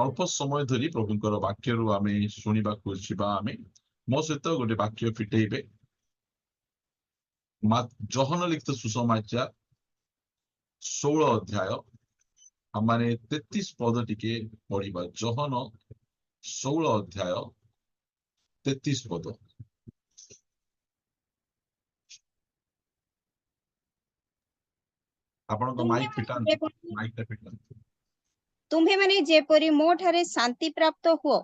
अल्प समय धरी प्रभुंकर वाक्य आम शुणा आम मो सहित गोटे वाक्य फिटेबे जहन लिखित सुसमाचार 16 अध्याय आम 33 पद टिके पढ़ा। जहन 16 अध्याय 33 पद। आपण माइक फिटा तुम्हें माने जेपरी मो ठारे शांति प्राप्त हुओ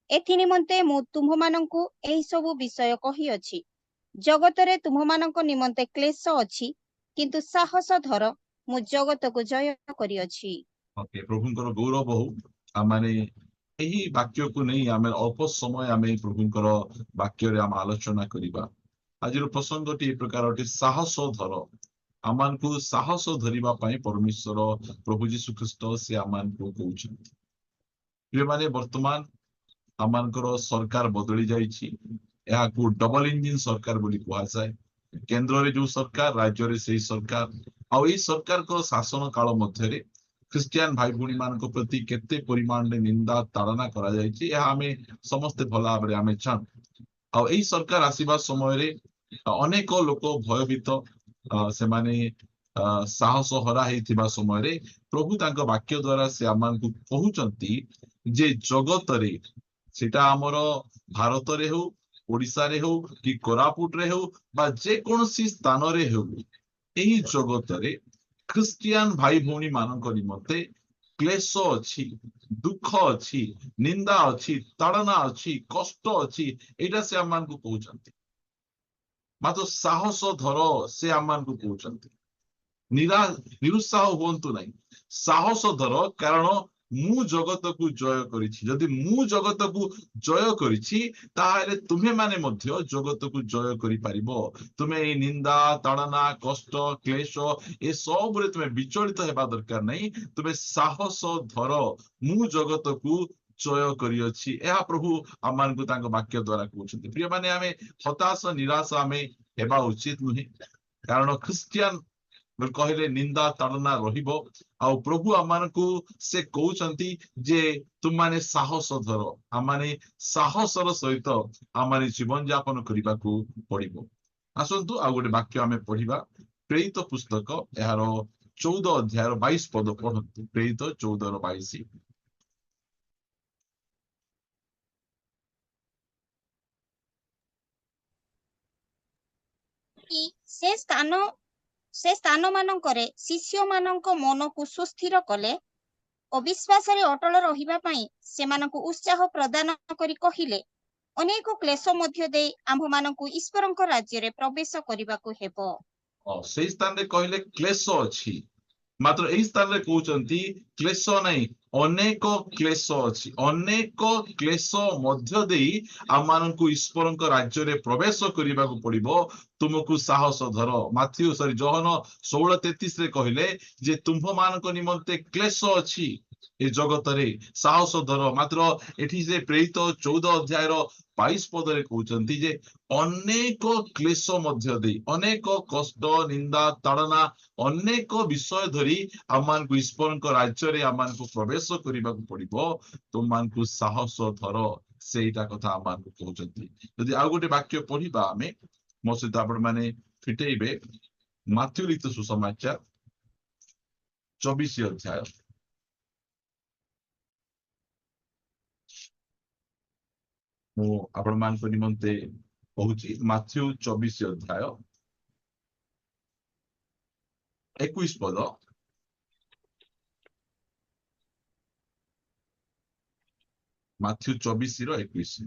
एथि निमंते मु तुम मानंकु एही सबु विषय कहि अछि। जगतरे तुम मानंक निमंते क्लेश अछि किंतु साहस धर मु जगत को जय करि अछि। ओके प्रभुंकर गौरव हो माने यही वाक्य को नहीं आम अल्प समय आम प्रभुंकर वाक्य रे आम आलोचना करिबा। आज प्रसंग टी प्रकार साहस धर आमान को साहस धरिबा पई परमेश्वर प्रभु जीशु ख्रीष्ट से आमान को कहउछन्ति। ये माने वर्तमान आमानकर सरकार बदली जाइछि। को डबल इंजिन सरकार बोली कहा जाए। केंद्र रे जो सरकार राज्य रे सही सरकार आ ई सरकार को शासन काल मध्य ख्रिस्टियन भाई भूणी मान प्रति केते परिमाण रे निंदा ताड़ना करा जाइछि आमे समस्त भला भाबरे आमे जान। आ ई सरकार आसीबा समय रे अनेक लोक भयभीत से माने साहस हरा हेथिबा समय रे प्रभु तांको वाक्य द्वारा से आमान को कहउचंती जे जगत रे सेटा हमर भारत रे हो ओडिसा रे हो कि कोरापुट रे हो बा जे कोनसी स्थान रे हो एही जगत रे ख्रिस्टियन भाई भौणी मानक निमते क्लेश अछि दुख अछि निंदा अछि ताड़ना अछि कष्ट अछि एटा से आमान को कहउचंती। मात्र साहस धर से आमान को कहउचंती। निरुत्साह हुअन्तु नहीं साहस धर कारण मु जगत को जय करिछि। जदि मु जगत को जय करिछि ताहारे तुम्हे माने मध्य जगत को जय करि परिबो। तुम्हे ए निंदा ताड़ना कष्ट क्लेश ए सब रे तुम्हे विचलित हेबा दरकार नहीं। तुम्हे साहस धर मु जगत को जय करिअछि। एहा प्रभु आमान को तांको वाक्य द्वारा कहउछन्ति। प्रिय माने आमे हताश निराश आमे हेबा उचित नुहे कारण ख्रिस्टियन कहले निंदा ताड़ना रहिबो आ प्रभु आमान को से कहउचंती जे तुम माने साहस धर आमाने साहसर सहित आमाने जीवन यापन करिबा को पड़िबो। आसंतु आ गोटे वाक्य आमे पढ़िबा प्रेरित पुस्तक एहार 14 अध्याय 22 पद पढ़ंतु। प्रेरित 14 22 से स्थान मानकरे शिष्य मानक मन को सुस्थिर कले अविश्वास रे अटल रहिबा पई सेमानकु उत्साह प्रदान करी कहिले अनेक क्लेश मध्य दे आम्भ मानकु ईश्वरक राज्य रे प्रवेश करिबाकु हेबो। से स्थान रे कहले क्लेश अछि मात्र एही स्थान रे कहउचंती क्लेश नहीं अनेक क्लेश अछि। अनेक क्लेश मध्य देई आमानकु ईश्वरक राज्य रे प्रवेश करिबाकु पड़िबो। तुमको साहस धर माथ्यू जहन 16:33 रे कहले जे तुम्भ मानक निमंते क्लेश अछि ए जगत रे साहस धर। मात्र एठी जे प्रेरित 14 अध्याय 22 पद रे कहउचंती जे अनेक क्लेश मध्य देई अनेक कष्ट निंदा ताड़ना अनेक विषय धरी आमान को ईश्वरक राज्य रे आमान को प्रवेश करिबाकु पड़िबो। तुम मान को साहस धर सेटा कथा आमान को कहउचंती। यदि आ गोटे वाक्य पढ़िबा आमे मो सहित आपण माने फिटेइबे माथ्यू लिखित सुसमाचार 24 अध्याय मु आपण मान को निमंते कहूची। माथ्यू 24 अध्याय 21 पद माथ्यू 24:21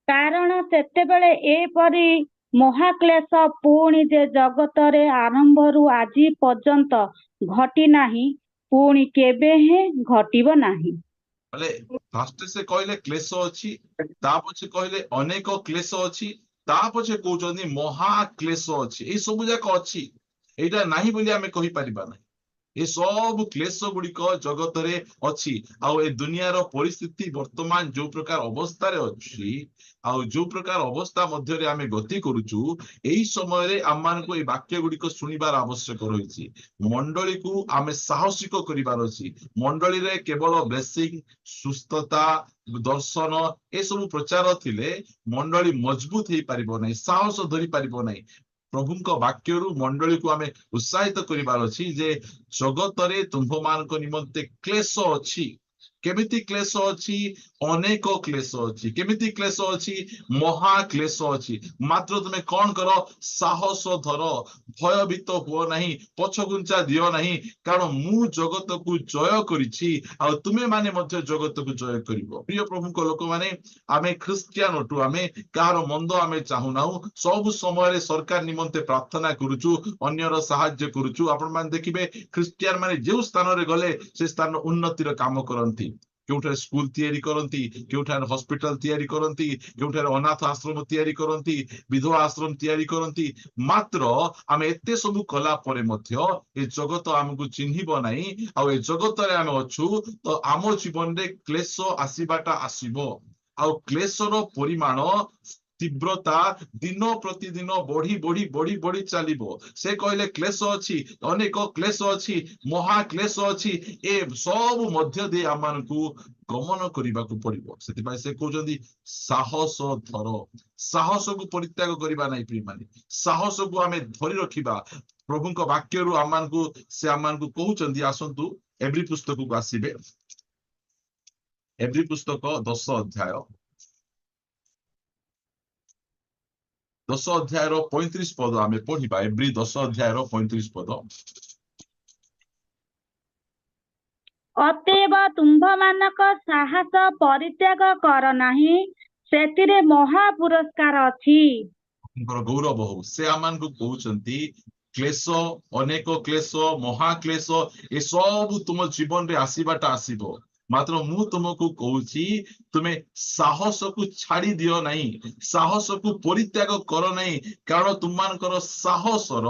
कारण सेतेबेले एपरी महाक्लेश पुणी जे जगतरे आरंभरू आजी पर्यंत घटी नाही पुणी केबे हे घटिबो नाही। बोले फास्ट से कहले क्लेश अछि ता पछे कहले अनेक क्लेश अछि ता पछे कहउचंदी महाक्लेश अछि। ए सब जाक अछि एटा नाही बोली आमे कहि परिबा नाही। ए सब क्लेश गुड़िक जगत रे अच्छी आउ ए दुनियार परिस्थिति वर्तमान जो प्रकार अवस्था रे अच्छी आउ जो प्रकार अवस्था मध्य रे आमे गति करूचु एई समय रे आमान को ए वाक्य गुड़िक सुनिबार आवश्यक रहिछि मंडली को आमे साहसिक करिबार अछि मंडली रे केवल ब्लेसिंग सुस्थता दर्शन ए सब प्रचार थिले मंडली मजबूत हेई पारिबो नै साहस धरि पारिबो नै प्रभुଙ୍କ वाक्यରୁ मंडली को आमे उत्साहित करिबार अछि जे जगतरे तुम्भ मानक निमंते क्लेश अछि केमिति क्लेश अछि अनेक क्लेश अछि केमिति क्लेश अछि महा क्लेश अछि मात्र तुमे कोन करो साहस धर भयभीत हुओ नहीं पछगुंचा दियो नहीं कारण मु जगत को जय करिछि आ तुमे माने मध्य जगत को जय करिवो प्रिय प्रभुଙ୍କ लोक माने आमे ख्रिस्टियान अटु आमे कार मंद आमे चाहू नाहु सब समय रे सरकार निमंते प्रार्थना करूचु अन्यर सहाय्य करूचु आपण मान देखिबे ख्रिस्टियान माने जे स्थान रे गले से स्थान उन्नतिर काम करंती केउठार स्कूल तैयारी करंती केउठार हॉस्पिटल तैयारी करंती केउठार अनाथ आश्रम तैयारी करंती विधवा आश्रम तैयारी करंती मात्र आमे एते सब कला परे मध्य ए जगत हमकु चिन्हिबो नाही आ ए जगत रे आमे अछु तो आम जीवन रे क्लेश आसीबाटा आसीबो आ क्लेशर परिमाण तीव्रता दिन प्रतिदिन बढ़ी बढ़ी बढ़ी बढ़ी चलिबो से कहले क्लेश अछि अनेक क्लेश अछि महा क्लेश अछि ए सब मध्य दे आमानकु गमन करिबाकु पड़िबो सेति पय से कहउजंदी साहस धर साहस को परित्याग करिबा नै प्रिय माने साहस को आमे धरि रखिबा प्रभुଙ୍କ वाक्यरु आमानकु से आमानकु कहउचंदी आसंतु एब्री पुस्तक को आसीबे एब्री पुस्तक 10 अध्याय 10 अध्याय 35 पद आमे पढ़िबा एब्री 10 अध्याय 35 पद ଅତଏବ ତୁମ୍ଭମାନଙ୍କ ସାହସ ପରିତ୍ୟାଗ କର ନାହିଁ ସେଥିରେ ମହା ପୁରସ୍କାର ଅଛି गौरव हो से आमान को कहउचंती क्लेश अनेक क्लेश महा क्लेश ए सब तुम जीवन रे आसीबाटा आसीबो मात्र मु तुमको कहउची तुमे साहस को छाड़ी दियो नहीं साहस को परित्याग करो नहीं कारण तुममानकर साहसर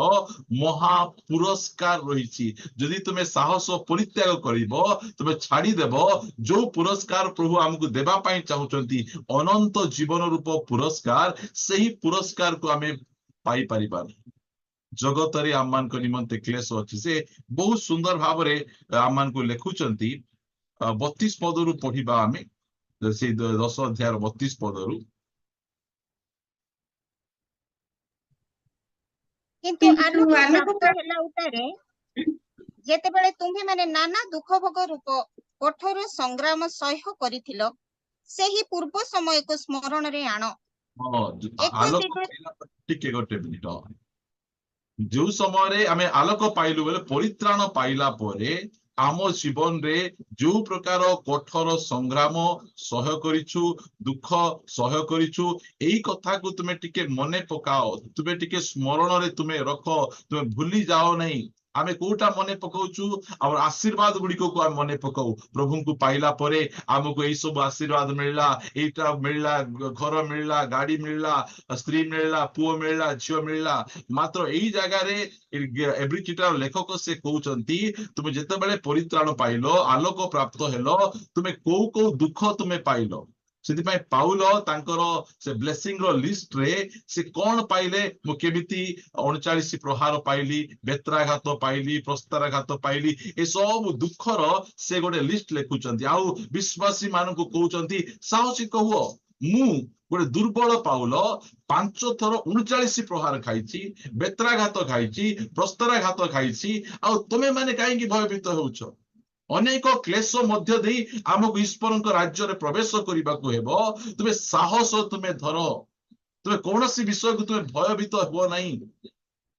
महा पुरस्कार रहिछि जदि तुमे साहस परित्याग करिवो तुमे छाड़ी देबो जो पुरस्कार प्रभु हमकु देबा पई चाहुचंती अनंत जीवन रूप पुरस्कार सही पुरस्कार को आमे पाई परिबा जगत रे आमान को निमंते क्लेश अछि से बहुत सुंदर भाव रे आमान को लेखुचंती 32 पदरु पढ़िबा आमे से 10 अध्याय 32 पदरु किंतु आलोक प्राप्त होला उतारे जेतेबेले तुम्हे माने नाना दुख भोग रूप कठोर संग्राम सह्य करिथिलो सेही पूर्व समय को स्मरण रे आनो आलोक टिके गोटे मिनिट जो समय रे आमे आलोक पाइलु बेले परित्राण पाइला परे आम जीवन रे जो प्रकार कठोर संग्राम सह्य करिछु दुख सह्य करिछु एई कथा को तुमे टिके मने पकाओ तुमे टिके स्मरण रे तुमे रखो तुमे भूली जाओ नहीं आमे कोटा मने पकाउछु और आशीर्वाद गुड़िको को आम मने पकाऊ प्रभु को पाइला परे आमको एई सब आशीर्वाद मिलला एटा मिलला घर मिलला गाड़ी मिलला स्त्री मिलला पुओ मिलला झियो मिलला मात्र एई जगह रे एवरी चिटार लेखक से कहउचंती तुमे जते बेले परित्राण पाइलो आलोक प्राप्त हेलो तुमे को दुख तुमे पाइलो सेति पय पाउल तांकर से ब्लेसिंग रो लिस्ट रे से कोन पाइले मु केमिति 39 प्रहार पाइली बेत्राघात पाइली प्रस्ताराघात पाइली ए सब दुखर से गोटे लिस्ट लेखुचंती आउ विश्वासी मानकु कहउचंती साहसिक हुओ मु गोटे दुर्बल पाउल 5 थर 39 प्रहार खाइची बेत्राघात खाइची प्रस्ताराघात खाइची आउ तमे माने काहे कि भयभीत होउछ अनेक क्लेश मध्य देई आमको ईश्वरଙ୍କ राज्य रे प्रवेश करिबाकू हेबो तुमे साहस तुमे धर तुमे कोनोसी विषय को तुमे भयभीत हो नहीं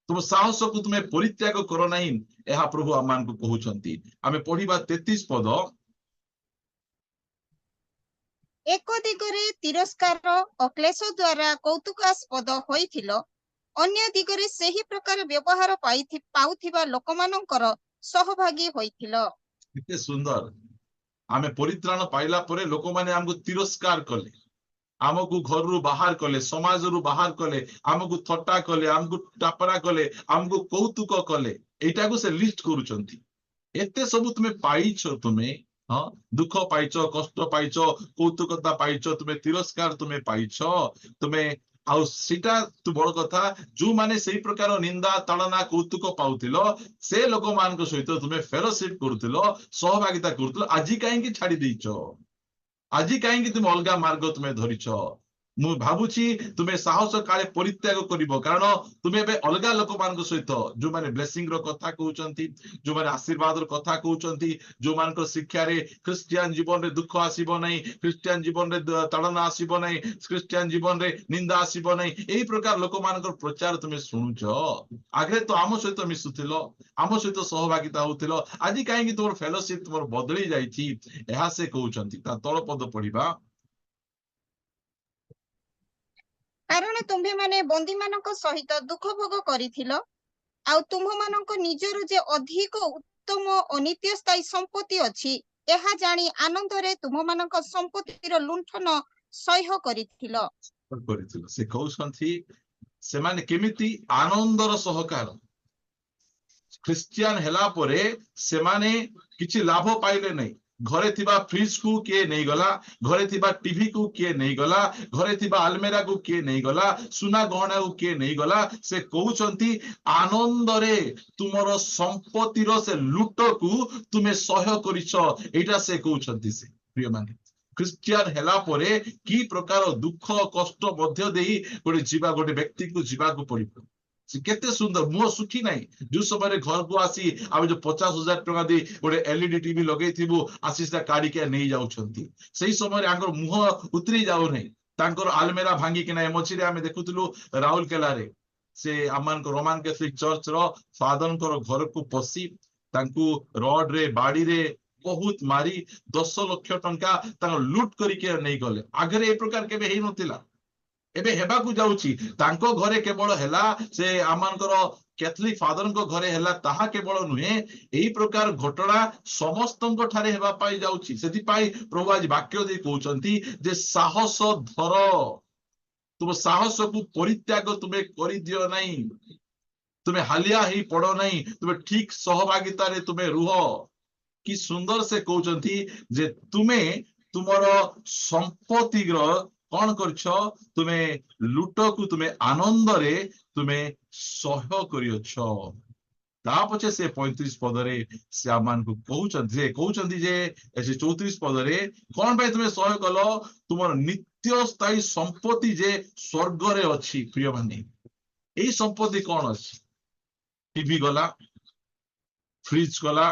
तुम साहस को तुमे परित्याग करो नहीं एहा प्रभु आमान को कहउचंती आमे पढ़िबा 33 पद एक दिगरे तिरस्कार अक्लेश द्वारा कौतुकास्पद होइथिलो अन्य दिगरे सही प्रकार व्यवहार पाउथिबा लोकमानंकर सहभागी होइथिलो किते सुंदर आमे परित्राण पाइला परे लोक माने हमको तिरस्कार कले आमको घर रु बाहर कले समाज रु बाहर कले आमको थट्टा कले आमको टापरा कले आमको कौतुक कले एटा को से लिस्ट करूचंती एते सब तुम्हें पाइछ तुम्हें हाँ दुख पाइछ कष्ट पाइछ कौतुकता पाइछ तुम्हें तिरस्कार तुम्हें पाइछ तुम्हें आउ सीटा तू बड़ कथा जो माने सेही प्रकार निंदा ताड़ना कौतुक पाउथिलो से लोक मान सहित तुम्हें फेलोशिप करुथिलो सहभागिता करुथिलो आज कहीं छाड़ी देइछ आज कहीं तुम अलग मार्ग तुम्हें धरिछ मु भावुची तुम्हें साहस काले परित्याग करिवो कारण तुम्हें एबे अलग लोक मान सहित जो माने ब्लेसिंग रो कथा कहउचंती जो माने आशीर्वाद रो कथा कहउचंती जो मान को शिक्षा रे क्रिश्चियन जीवन रे दुख आसीबो नहीं क्रिश्चियन जीवन रे ताड़ना आसीबो नहीं क्रिश्चियन जीवन रे निंदा आसीबो नहीं एही प्रकार लोक मान को प्रचार तुम्हें सुनुछ आगे तो आम सहित मिसुथिलो आम सहित सहभागिता होथिलो आज कहीं तुम फेलोशिप तुम बदली जाइछि एहा से कहउचंती ता तळ पद पढिबा कारण तुम्हे माने बंदी मानक सहित दुख भोग करिथिलो आउ तुम मानक निजर जे अधिक उत्तम अनित्य स्थायी संपत्ति अछि एहा जानी आनंद रे तुम मानक संपत्तिर लुंठन सह्य करिथिलो କରିଥିଲ ସେ କହୁଛନ୍ତି ସେମାନେ କେମିତି ଆନନ୍ଦର ସହକାର ଖ୍ରୀଷ୍ଟିଆନ ହେଲା ପରେ ସେମାନେ କିଛି ଲାଭ ପାଇଲେ ନାହିଁ घरे थिबा फ्रिज को किए नहीं गला घरे थिबा टीवी को किए नहीं गला घरे थिबा अलमेरा को किए नहीं गला सुना गहना को किए नहीं गला से कहउचंती आनंद रे तुमरो संपत्तिर से लूट को तुमे सहय करिछ एटा से कहउचंती से प्रिय माने क्रिश्चियन हेला परे की प्रकार दुख कष्ट मध्य देई गोटे जीवा गोटे व्यक्ति को जीवा को पड़िबो से केते सुंदर मुह सुखी नहीं जो समय घर को आसी आम जो 50,000 टका दे गोटे एलईडी टीवी लगे थिबो आशीषा काढ़ी के नहीं जाउछंती सही समय आंगर मुह उतरी जाउ नहीं तांकर आलमेरा भांगी के ना मछिरे आमे देखुतलु राउरकेला रे से आमान को रोमान कैथोलिक चर्च रो फादर को घर को पसी तांकू रॉड रे बाड़ी रे बहुत मारी 10 लाख टंका तांकर लूट करिके नहीं गले आगे ए प्रकार केबे हेई नथिला एबे हेबा को जाउची तांको घरे केवल हेला से आमानकर कैथोलिक फादर को घरे हेला ताहा केवल नुहे एही प्रकार घटना समस्तंको ठारे हेबा पाई जाउची सेति पाई प्रभु आज वाक्य दे कहउचंती जे साहस धर तुम साहस को परित्याग तुम्हें करि दियो नहीं तुम्हें हालिया ही पड़ो नहीं तुम्हें ठीक सहभागिता रे तुम्हें रुह कि सुंदर से कहउचंती जे तुम्हें तुमरो संपत्ति कौन करछ तुम्हें लूट को तुम्हें आनंद रे तुम्हें सह्य करियछ ता पछे से 35 पदरे से आमान को कहउचंती जे 34 पदरे कौन भाई तुम्हें सह्य कलो तुमर नित्य स्थायी संपत्ति जे स्वर्ग रे अछि प्रिय माने एही संपत्ति कौन अछि टीवी गला फ्रिज गला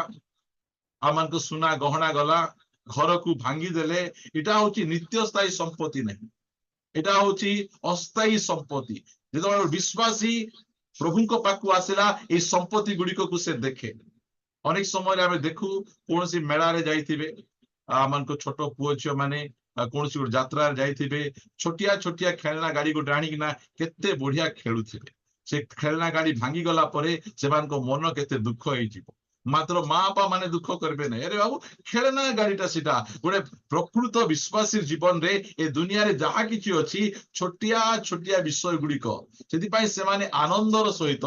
आमान को सुना गहना गला घर को भांगी देले इटा होची नित्य स्थायी संपत्ति नहीं इटा होची अस्थायी संपत्ति जेतबे विश्वासी प्रभु को पाकु आसिला ए संपत्ति गुड़िक को से देखे अनेक समय आमे देखु कोनसी मेला रे जाइथिबे आमान को छोट पुओ छियो माने कोनसी यात्रा रे जाइथिबे छोटिया छोटिया खेलना गाड़ी को डाणी किना केते बढ़िया खेलुथिबे से खेलना गाड़ी भांगी गला परे सेमान को मन केते दुख होई जिवो मात्र माँ बापा माने दुख करबे नहीं अरे बाबू खेलना गाड़ीटा सीटा गोटे प्रकृत विश्वासी जीवन रे ए दुनिया रे जहा किछि अछि छोटिया छोटिया विषय गुड़िक सेति पई से माने आनंदर सहित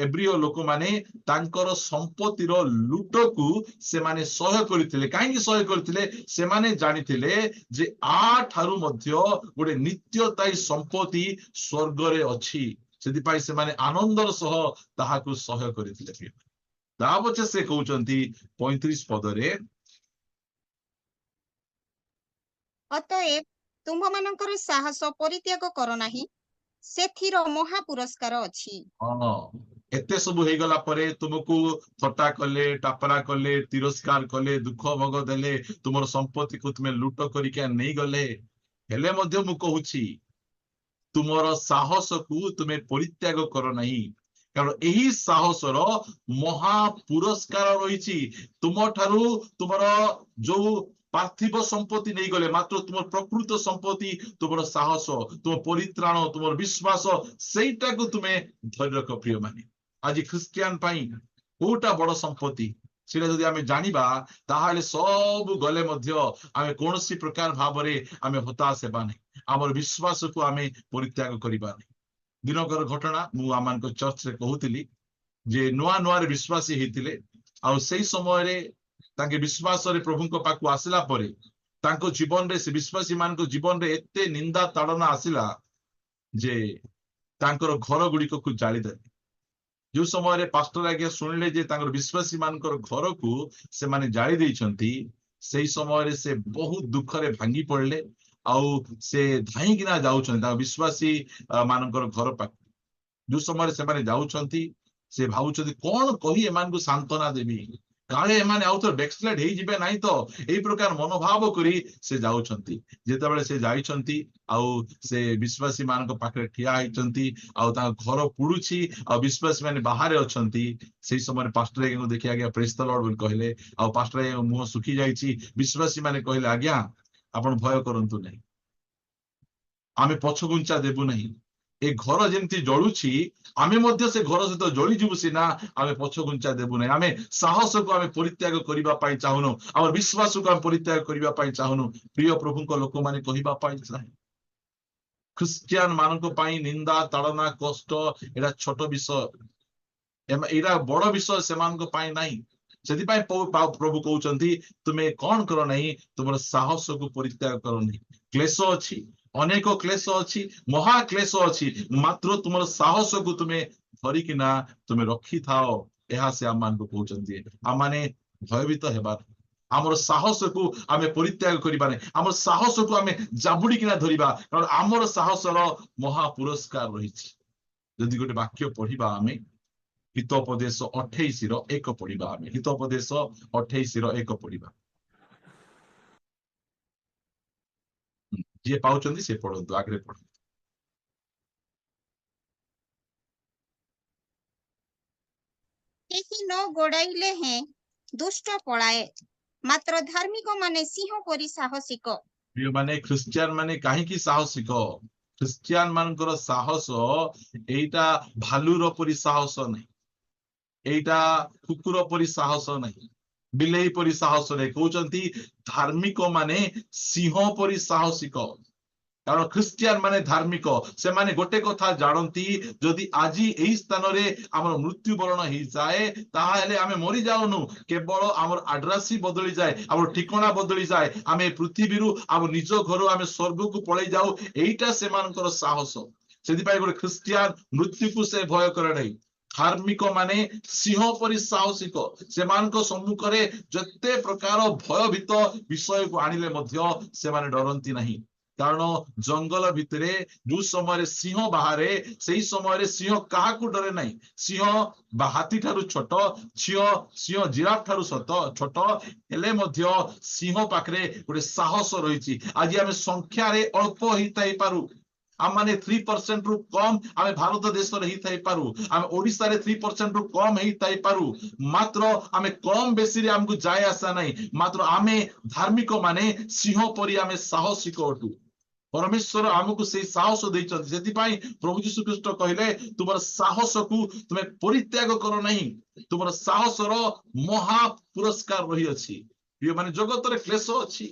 एब्रियो लोक माने तांकर संपत्तिर लूट को से माने सहय करथिले काहे सहय करथिले से माने जानिथिले जे आ ठारू मध्य गोटे नित्यताई संपत्ति स्वर्ग रे अछि सेति पई से माने आनंदर सह ताहाकु सहय करथिले तापछे से कहउचंती 35 पदरे अतएव तुम मानकर साहस परित्याग कर नाही सेथिर महा पुरस्कार अछि एते सब हे गला परे तुमको थट्टा कले टापरा कले तिरस्कार कले दुख भोग देले तुमर संपत्ति को तुमे लूट करिके नहीं गले हेले मध्य मु कहूची तुमर साहस को तुमे परित्याग कर नहीं कारण यही साहसर महा पुरस्कार रही तुम ठारू तुमर जो पार्थिव संपत्ति नहीं गले मात्र तुम प्रकृत संपत्ति तुम साहस तुम परित्राण तुम विश्वास सेटा को तुम्हें धरि रख प्रिय माने आज ख्रिस्टियन पाई कोटा बड़ संपत्ति सेटा जदि आमे जानिबा ताहाले सब गले मध्य आमे कोनोसी प्रकार भाबरे आमे हताश हेबा नहीं हमर विश्वास को आमे परित्याग करिबा नहीं दिनकर घटना मु आमान को चर्च रे कहूतिली जे नुआ नुआ रे विश्वासी हेतिले ଆଉ ସେଇ ସମୟରେ ତାଙ୍କେ ବିଶ୍ୱାସରେ ପ୍ରଭୁଙ୍କ ପାଖକୁ ଆସିଲା ପରେ ତାଙ୍କ ଜୀବନରେ ସେ ବିଶ୍ୱାସୀ ମାନଙ୍କ ଜୀବନରେ ଏତେ ନିନ୍ଦା ତାଡ଼ନା ଆସିଲା ଯେ ତାଙ୍କର ଘର ଗୁଡିକକୁ ଜାଳିଦେଲେ। ଯୋଉ ସମୟରେ ପାଷ୍ଟର ଆଜ୍ଞା ଶୁଣିଲେ ଯେ ତାଙ୍କର ବିଶ୍ୱାସୀ ମାନଙ୍କର ଘରକୁ ସେମାନେ ଜାଳି ଦେଇଛନ୍ତି, ସେଇ ସମୟରେ ସେ ବହୁତ ଦୁଃଖରେ ଭାଙ୍ଗି ପଡିଲେ। ଆଉ ସେ ଧାଇଁକିନା ଯାଉଛନ୍ତି ତାଙ୍କ ବିଶ୍ୱାସୀ ମାନଙ୍କର ଘର ପାଖକୁ। ଯୋଉ ସମୟରେ ସେମାନେ ଯାଉଛନ୍ତି ସେ ଭାବୁଛନ୍ତି କଣ କହି ଏମାନଙ୍କୁ ସାନ୍ତ୍ୱନା ଦେବି, କାଳେ ଏମାନେ ଆଉ ଥରେ ବ୍ୟାକସ୍ଲାଇଡ୍ ହେଇଯିବେ ନାହିଁ ତ, ଏଇ ପ୍ରକାର ମନୋଭାବ କରି ସେ ଯାଉଛନ୍ତି। ଯେତେବେଳେ ସେ ଯାଇଛନ୍ତି ଆଉ ସେ ବିଶ୍ୱାସୀ ମାନଙ୍କ ପାଖରେ ଠିଆ ହେଇଛନ୍ତି ଆଉ ତାଙ୍କ ଘର ପୁଡୁଛି ଆଉ ବିଶ୍ୱାସୀ ମାନେ ବାହାରେ ଅଛନ୍ତି, ସେଇ ସମୟରେ ପାଷ୍ଟର ଆଜ୍ଞାଙ୍କୁ ଦେଖି ଆଜ୍ଞା ପ୍ରେଜ୍ ଦ ଲର୍ଡ ବୋଲି କହିଲେ। ଆଉ ପାଷ୍ଟର ଆଜ୍ଞାଙ୍କ ମୁହଁ ଶୁଖି ଯାଇଛି। ବିଶ୍ୱାସୀ ମାନେ କହିଲେ ଆଜ୍ଞା ଆପଣ ଭୟ କରନ୍ତୁ ନାହିଁ, ଆମେ ପଛଘୁଞ୍ଚା ଦେବୁ ନାହିଁ। ଏ ଘର ଯେମିତି ଜଳୁଛି ଆମେ ମଧ୍ୟ ସେ ଘର ସହିତ ଜଳିଯିବୁ ସିନା, ଆମେ ପଛଘୁଞ୍ଚା ଦେବୁ ନାହିଁ। ଆମେ ସାହସକୁ ଆମେ ପରିତ୍ୟାଗ କରିବା ପାଇଁ ଚାହୁଁନୁ, ଆମର ବିଶ୍ୱାସକୁ ଆମେ ପରିତ୍ୟାଗ କରିବା ପାଇଁ ଚାହୁଁନୁ। ପ୍ରିୟ ପ୍ରଭୁଙ୍କ ଲୋକମାନେ କହିବା ପାଇଁ ଚାହେଁ, ଖ୍ରୀଷ୍ଟିଆନ ମାନଙ୍କ ପାଇଁ ନିନ୍ଦା ତାଡ଼ନା କଷ୍ଟ ଏଇଟା ଛୋଟ ବିଷୟ, ଏଇଟା ବଡ ବିଷୟ ସେମାନଙ୍କ ପାଇଁ ନାହିଁ। ସେଥିପାଇଁ ପ୍ରଭୁ କହୁଛନ୍ତି ତୁମେ କଣ କର ନାହିଁ, ତୁମର ସାହସକୁ ପରିତ୍ୟାଗ କର ନାହିଁ। କ୍ଲେଶ ଅଛି, ଅନେକ କ୍ଲେଶ ଅଛି, ମହା କ୍ଲେଶ ଅଛି, ମାତ୍ର ତୁମର ସାହସକୁ ତୁମେ ଧରିକିନା ତୁମେ ରଖିଥାଅ। ଏହା ସେ ଆମମାନଙ୍କୁ କହୁଛନ୍ତି। ଆମମାନେ ଭୟଭୀତ ହେବା, ଆମର ସାହସକୁ ଆମେ ପରିତ୍ୟାଗ କରିବା ନାହିଁ, ଆମର ସାହସକୁ ଆମେ ଜାବୁଡିକିନା ଧରିବା, କାରଣ ଆମର ସାହସର ମହା ପୁରସ୍କାର ରହିଛି। ଯଦି ଗୋଟେ ବାକ୍ୟ ପଢିବା ଆମେ ହିତୋପଦେଶ 28:1 ପଢିବା, ଆମେ ହିତୋପଦେଶ 28:1 ପଢିବା। ଯିଏ ପାଉଛନ୍ତି ସେ ପଢନ୍ତୁ, ଆଗରେ ପଢନ୍ତୁ। କେହି ନ ଗୋଡାଇଲେ ହେଁ ଦୁଷ୍ଟ ପଳାଏ, ମାତ୍ର ଧାର୍ମିକ ମାନେ ସିଂହ ପରି ସାହସିକ। ପ୍ରିୟମାନେ, ଖ୍ରୀଷ୍ଟିଆନ ମାନେ କାହିଁକି ସାହସିକ? ଖ୍ରୀଷ୍ଟିଆନ ମାନଙ୍କର ସାହସ ଏଇଟା ଭାଲୁର ପରି ସାହସ ନାହିଁ, ଏଇଟା କୁକୁର ପରି ସାହସ ନାହିଁ, ବିଲେଇ ପରି ସାହସ ନାହିଁ। କହୁଛନ୍ତି ଧାର୍ମିକ ମାନେ ସିଂହ ପରି ସାହସିକ। କାରଣ ଖ୍ରୀଷ୍ଟିଆନ ମାନେ ଧାର୍ମିକ, ସେମାନେ ଗୋଟେ କଥା ଜାଣନ୍ତି, ଯଦି ଆଜି ଏହି ସ୍ଥାନରେ ଆମର ମୃତ୍ୟୁବରଣ ହେଇଯାଏ ତାହେଲେ ଆମେ ମରିଯାଉନୁ, କେବଳ ଆମର ଆଡ୍ରେସ ବଦଳିଯାଏ, ଆମର ଠିକଣା ବଦଳିଯାଏ, ଆମେ ପୃଥିବୀରୁ ଆମ ନିଜ ଘରୁ ଆମେ ସ୍ୱର୍ଗକୁ ପଳେଇ ଯାଉ। ଏଇଟା ସେମାନଙ୍କର ସାହସ। ସେଥିପାଇଁ ଗୋଟେ ଖ୍ରୀଷ୍ଟିଆନ ମୃତ୍ୟୁକୁ ସେ ଭୟ କରେ ନାହିଁ। ଧାର୍ମିକ ମାନେ ସିଂହ ପରି ସାହସିକ, ସେମାନଙ୍କ ସମ୍ମୁଖରେ ଯେତେ ପ୍ରକାର ଭୟଭୀତ ବିଷୟକୁ ଆଣିଲେ ମଧ୍ୟ ସେମାନେ ଡରନ୍ତି ନାହିଁ। କାରଣ ଜଙ୍ଗଲ ଭିତରେ ଯୋଉ ସମୟରେ ସିଂହ ବାହାରେ, ସେଇ ସମୟରେ ସିଂହ କାହାକୁ ଡରେ ନାହିଁ। ସିଂହ ବା ହାତୀ ଠାରୁ ଛୋଟ, ସିଂହ ଜିରାଫ ଠାରୁ ଛୋଟ, ହେଲେ ମଧ୍ୟ ସିଂହ ପାଖରେ ଗୋଟେ ସାହସ ରହିଛି। ଆଜି ଆମେ ସଂଖ୍ୟାରେ ଅଳ୍ପ ହେଇଥାଇପାରୁ, ଆମମାନେ 3% ରୁ କମ ଆମେ ଭାରତ ଦେଶରେ ହେଇଥାଇପାରୁ, ଆମେ ଓଡିଶାରେ 3% ରୁ କମ ହେଇଥାଇପାରୁ, ମାତ୍ର ଆମେ କମ ବେଶୀରେ ଆମକୁ ଯାଏ ଆସା ନାହିଁ, ମାତ୍ର ଆମେ ଧାର୍ମିକ ମାନେ ସିଂହ ପରି ଆମେ ସାହସିକ ଅଟୁ। ପରମେଶ୍ୱର ଆମକୁ ସେଇ ସାହସ ଦେଇଛନ୍ତି। ସେଥିପାଇଁ ପ୍ରଭୁ ଯୀଶୁ ଖ୍ରୀଷ୍ଟ କହିଲେ ତୁମର ସାହସକୁ ତୁମେ ପରିତ୍ୟାଗ କର ନାହିଁ, ତୁମର ସାହସର ମହା ପୁରସ୍କାର ରହିଅଛି। ମାନେ ଜଗତରେ କ୍ଲେଶ ଅଛି,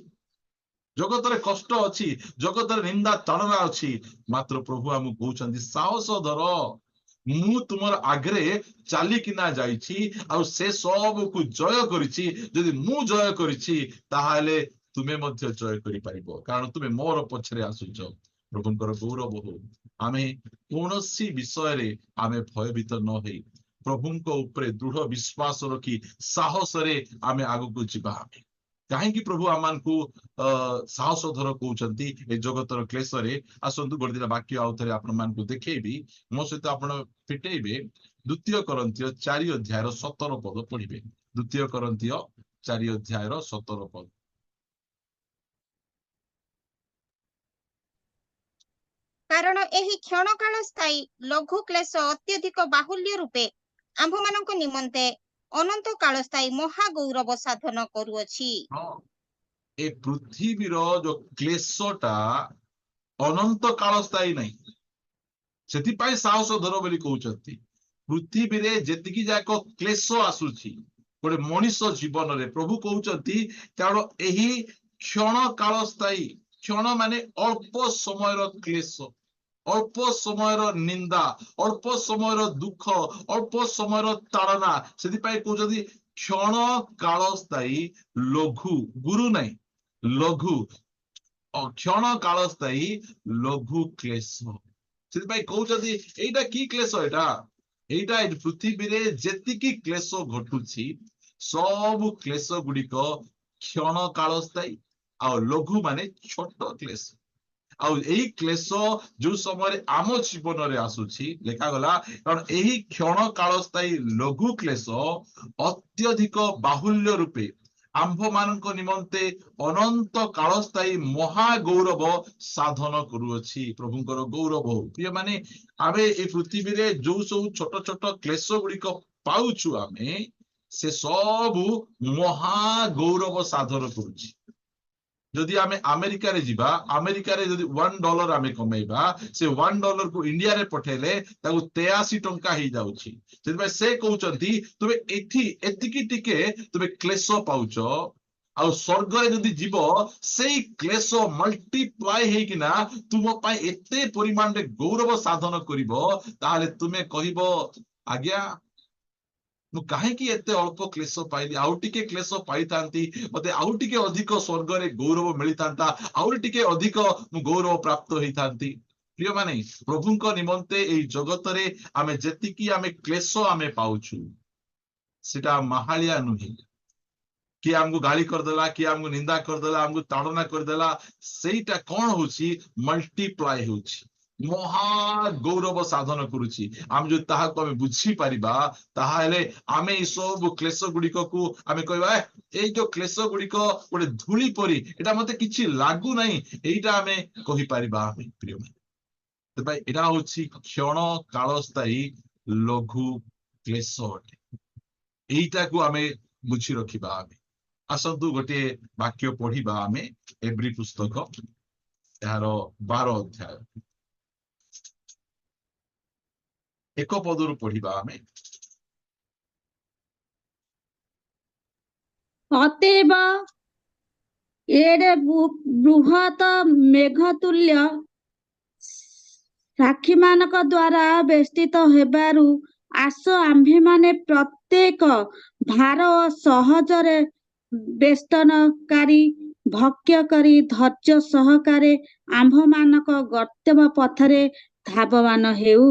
ଜଗତରେ କଷ୍ଟ ଅଛି, ଜଗତରେ ନିନ୍ଦା ତାଡ଼ନା ଅଛି, ମାତ୍ର ପ୍ରଭୁ ଆମକୁ କହୁଛନ୍ତି ସାହସ ଧର, ମୁଁ ତୁମର ଆଗରେ ଚାଲିକିନା ଯାଇଛି ଆଉ ସେ ସବୁକୁ ଜୟ କରିଛି। ଯଦି ମୁଁ ଜୟ କରିଛି ତାହେଲେ ତୁମେ ମଧ୍ୟ ଜୟ କରିପାରିବ, କାରଣ ତୁମେ ମୋର ପଛରେ ଆସୁଛ। ପ୍ରଭୁଙ୍କର ଗୌରବ ହଉ। ଆମେ କୌଣସି ବିଷୟରେ ଆମେ ଭୟଭୀତ ନ ହେଇ ପ୍ରଭୁଙ୍କ ଉପରେ ଦୃଢ ବିଶ୍ୱାସ ରଖି ସାହସରେ ଆମେ ଆଗକୁ ଯିବା। କାହିଁକି ପ୍ରଭୁ ଆମମାନଙ୍କୁ ସାହସ ଧର କହୁଛନ୍ତି ଏ ଜଗତର କ୍ଲେଶରେ? ଆସନ୍ତୁ ଗୋଟେ ଦିନ ବାକ୍ୟ ଆଉ ଥରେ ଆପଣ ମାନଙ୍କୁ ଦେଖେଇବି, ମୋ ସହିତ ଆପଣ ଫିଟେଇବେ। 2 କରିନ୍ଥୀୟ 4:17 ପଢିବେ। 2 କରିନ୍ଥୀୟ 4:17। କାରଣ ଏହି କ୍ଷଣକାଳ ସ୍ଥାୟୀ ଲଘୁ କ୍ଲେଶ ଅତ୍ୟଧିକ ବାହୁଲ୍ୟ ରୂପେ ଆମ୍ଭମାନଙ୍କ ନିମନ୍ତେ ଅନନ୍ତ କାଳ ସ୍ଥାୟୀ ମହା ଗୌରବ ସାଧନ କରୁଅଛି। ହଁ, ଏ ପୃଥିବୀର ଯୋଉ କ୍ଲେଶଟା ଅନନ୍ତ କାଳ ସ୍ଥାୟୀ ନାହିଁ, ସେଥିପାଇଁ ସାହସ ଧର ବୋଲି କହୁଛନ୍ତି। ପୃଥିବୀରେ ଯେତିକି ଯାକ କ୍ଲେଶ ଆସୁଛି ଗୋଟେ ମଣିଷ ଜୀବନରେ, ପ୍ରଭୁ କହୁଛନ୍ତି କାରଣ ଏହି କ୍ଷଣ କାଳ ସ୍ଥାୟୀ, କ୍ଷଣ ମାନେ ଅଳ୍ପ ସମୟର କ୍ଲେଶ, ଅଳ୍ପ ସମୟର ନିନ୍ଦା, ଅଳ୍ପ ସମୟର ଦୁଃଖ, ଅଳ୍ପ ସମୟର ତାଡ଼ନା। ସେଥିପାଇଁ କହୁଛନ୍ତି क्षण काल स्थायी लघु गुरु नहीं लघु क्षण काल स्थायी लघु क्लेश से कहते एटा की क्लेश एटा पृथ्वी रे जेतिकी क्लेश घटुची सब क्लेश गुड़िक क्षण काल स्थायी आ लघु माने छोट क्लेश आई क्लेश जो समय आम जीवन रे आसुची लेखा गला कारण यही क्षण काल स्थायी लघु क्लेश अत्यधिक बाहुल्य रूपे आंभ मान निमंते अनंत कालस्थायी महागौरव साधन करुअछि प्रभुंकर गौरव प्रिय माने आमे ए पृथ्वी रे जो सब छोट छोट क्लेश गुड़िक पाउछु आमे से सब महागौरव साधन करुछि जदि आमे अमेरिका रे जिबा अमेरिका रे जदि $1 आमे कमेबा से $1 को इंडिया रे पठेले ताकू 83 टंका ही जाउछि से कहउचंती तुमे एथि एतिकी टिके तुमे क्लेश पाउचो आ स्वर्ग रे जदि जीव सेई क्लेश मल्टीप्लाई हेकिना तुम पाई एते परिमाण रे गौरव साधन करिवो ताहाले तुमे कहिवो आज्ञा मु कहीं एते अल्प क्लेश पाइली आउ टिके क्लेश पाई थांती मते आउ टिके अधिक स्वर्ग रे गौरव मिली थांता आउ टिके अधिक मु गौरव प्राप्त होई थांती प्रिय माने प्रभुंक निमंते एई जगत रे आमे जेतिकी आमे क्लेश आमे पाउछु सेटा महालिया नुही कि हमको गाली कर देला कि हमको निंदा कर देला हमको ताड़ना कर देला सेटा कोन होची मल्टीप्लाई होची महा गौरव साधन करुची आम जो ताहाको आमे बुझी परिबा ताहाले आमे ई सब क्लेश गुड़िक को आमे कहबा ए जो क्लेश गुड़िक गोटे धूली परी एटा मते किछि लागू नहीं एटा आमे कहि परिबा आमे प्रिय तो भाई एटा होची क्षण कालस्थायी लघु क्लेश एटा को आमे बुझी रखिबा आमे आसंतु गोटे वाक्य पढ़िबा आमे एब्री पुस्तक यार 12 अध्याय एक पदरु पढ़िबा आमे अतएव एडे बृहत मेघतुल्य साक्षी मानक द्वारा बेष्टित हेबारु आस आम्भे माने प्रत्येक भार ओ सहजरे बेष्टनकारी भक्ष्य करी धैर्य सहकारे आम्भ मानक गन्तव्य पथरे धावमान हेउ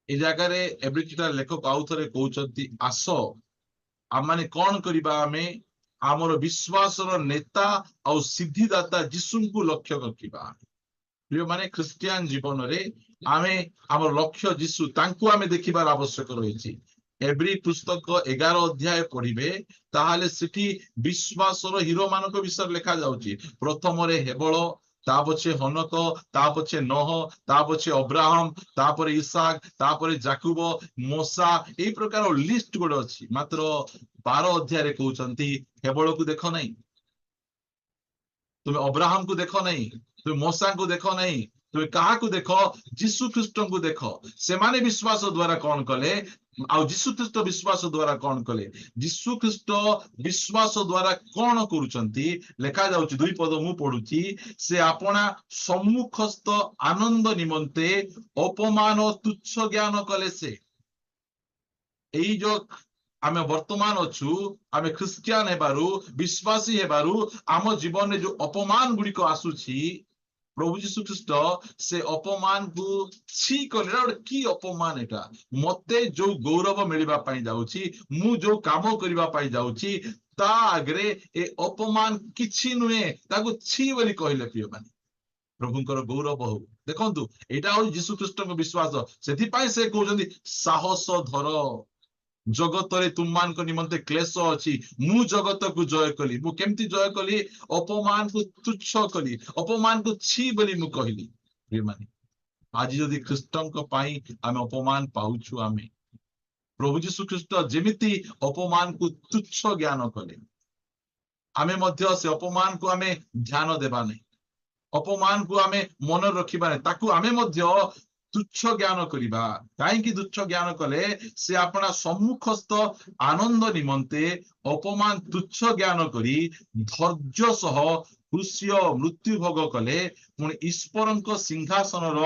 ए जगह एब्रिचिटा लेखक आउ थरे कहउचंती आस आमाने कोन करिबा आमे आमर विश्वासर नेता और सिद्धिदाता यीशुଙ୍କୁ लक्ष्य रखिबा प्रिय माने ख्रिस्टियन जीवन रे आमे आमर लक्ष्य यीशु तांको आमे देखिबार आवश्यक रहिछि एब्री पुस्तक 11 अध्याय पढ़िबे ताहाले सिटी विश्वासर हीरो मानक विषय लेखा जाउछि प्रथम रे हेबल ता पछे हनक ता पछे नोह ता पछे अब्राहम तापरे इसाक तापरे जाकुब मोसा एई प्रकार लिस्ट गोड अछि मात्र 12 अध्याय रे कहउचंती हेबल को देखो नहीं तुमे अब्राहम को देखो नहीं तुमे मोसा को देखो नहीं तुमे कहा को देखो यीशु ख्रीष्ट को देखो से माने विश्वास द्वारा कौन कले आ यीशु ख्रीष्ट विश्वास द्वारा कौन कले यीशु ख्रीष्ट विश्वास द्वारा कौन करूचंती लेखा जाउची 2 पद मु पढुची से आपना सम्मुखस्थ आनंद निमंते अपमान तुच्छ ज्ञान कले से एई जो आमे वर्तमान अच्छु आमे ख्रिस्टियन हेबारु विश्वासी हेबारु आम जीवन में जो अपमान गुड़िक आसुची प्रभु यीशु ख्रीष्ट से अपमान को छी कले की अपमान एटा मते जो गौरव मिलवा पाई जाउची मु जो काम करबा पाई जाउची ता आगरे ए अपमान किछि नुहे ताको छी बोली कहले प्रिय माने प्रभुंकर गौरव हो देखंतु एटा हो यीशु ख्रीष्ट को विश्वास सेथि पाई से कहउजंदी साहस धर जगत रे तुम मान को निमंते क्लेश अछि मु जगत को जय कली मु केमती जय कली अपमान को तुच्छ कली अपमान को छी बोली मु कहली प्रिय माने आज यदि ख्रीष्टन को पाई आमे अपमान पाउछु आमे प्रभु यीशु ख्रीष्ट जेमिति अपमान को तुच्छ ज्ञान कले आमे मध्य से अपमान को आमे ध्यान देबा नहीं अपमान को आमे मन रखिबा नहीं ताकू आमे मध्य तुच्छ ज्ञान करिबा काहेकि तुच्छ ज्ञान कले से अपना सम्मुखस्थ आनंद निमंते अपमान तुच्छ ज्ञान करी धैर्य सह क्रूस्य मृत्यु भोग कले पुणी ईश्वरଙ୍କ सिंहासनर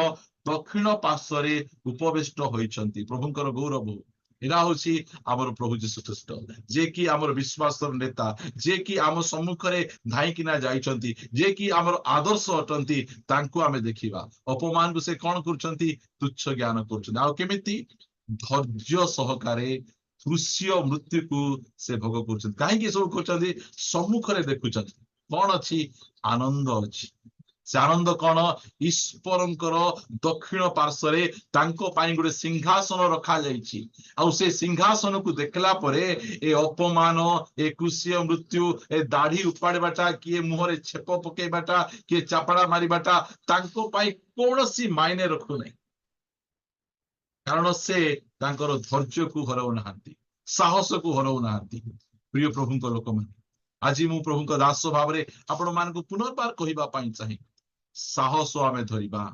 दक्षिण पार्श्वरे उपविष्ट होइछंती प्रभुंकर गौरव ଏରା ହଉଛି ଆମର ପ୍ରଭୁ ଯୀଶୁ ଖ୍ରୀଷ୍ଟ, ଯିଏ କି ଆମର ବିଶ୍ୱାସର ନେତା, ଯିଏ କି ଆମ ସମ୍ମୁଖରେ ଧାଇଁକିନା ଯାଇଛନ୍ତି, ଯିଏ କି ଆମର ଆଦର୍ଶ ଅଟନ୍ତି। ତାଙ୍କୁ ଆମେ ଦେଖିବା। ଅପମାନକୁ ସେ କଣ କରୁଛନ୍ତି? ତୁଚ୍ଛ ଜ୍ଞାନ କରୁଛନ୍ତି। ଆଉ କେମିତି ଧୈର୍ଯ୍ୟ ସହକାରେ କୃଷ୍ୟ ମୃତ୍ୟୁକୁ ସେ ଭୋଗ କରୁଛନ୍ତି। କାହିଁକି ଏସବୁ କରୁଛନ୍ତି? ସମ୍ମୁଖରେ ଦେଖୁଛନ୍ତି କଣ ଅଛି? ଆନନ୍ଦ ଅଛି। ସେ ଆନନ୍ଦ କଣ? ଈଶ୍ୱରଙ୍କର ଦକ୍ଷିଣ ପାର୍ଶ୍ୱରେ ତାଙ୍କ ପାଇଁ ଗୋଟେ ସିଂହାସନ ରଖାଯାଇଛି। ଆଉ ସେ ସିଂହାସନକୁ ଦେଖିଲା ପରେ ଏ ଅପମାନ, ଏ କୃଷ୍ୟ ମୃତ୍ୟୁ, ଏ ଦାଢି ଉପାଡ଼ିବାଟା, କିଏ ମୁହଁରେ ଛେପ ପକେଇବାଟା, କିଏ ଚାପଡ଼ା ମାରିବାଟା ତାଙ୍କ ପାଇଁ କୌଣସି ମାଇନେ ରଖୁନାହିଁ। କାରଣ ସେ ତାଙ୍କର ଧୈର୍ଯ୍ୟକୁ ହରାଉନାହାନ୍ତି, ସାହସକୁ ହରାଉନାହାନ୍ତି। ପ୍ରିୟ ପ୍ରଭୁଙ୍କ ଲୋକମାନେ, ଆଜି ମୁଁ ପ୍ରଭୁଙ୍କ ଦାସ ଭାବରେ ଆପଣ ମାନଙ୍କୁ ପୁନର୍ବାର କହିବା ପାଇଁ ଚାହେଁ, ସାହସ ଆମେ ଧରିବା।